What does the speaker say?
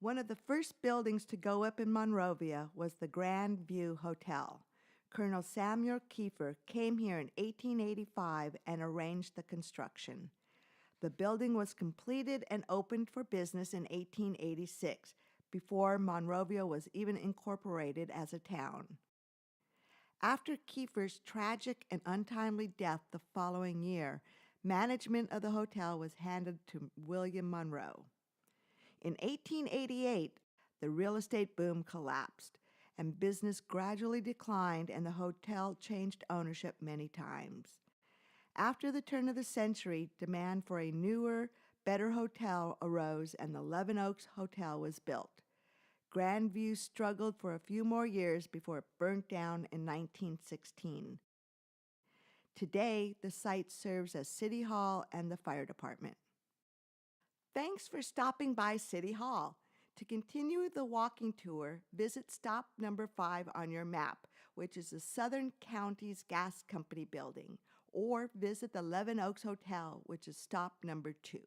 One of the first buildings to go up in Monrovia was the Grand View Hotel. Colonel Samuel Kiefer came here in 1885 and arranged the construction. The building was completed and opened for business in 1886, before Monrovia was even incorporated as a town. After Kiefer's tragic and untimely death the following year, management of the hotel was handed to William Monroe. In 1888, the real estate boom collapsed, and business gradually declined, and the hotel changed ownership many times. After the turn of the century, demand for a newer, better hotel arose, and the Levin Oaks Hotel was built. Grandview struggled for a few more years before it burnt down in 1916. Today, the site serves as City Hall and the fire department. Thanks for stopping by City Hall. To continue the walking tour, visit stop number 5 on your map, which is the Southern Counties Gas Company building, or visit the Levin Oaks Hotel, which is stop number 2.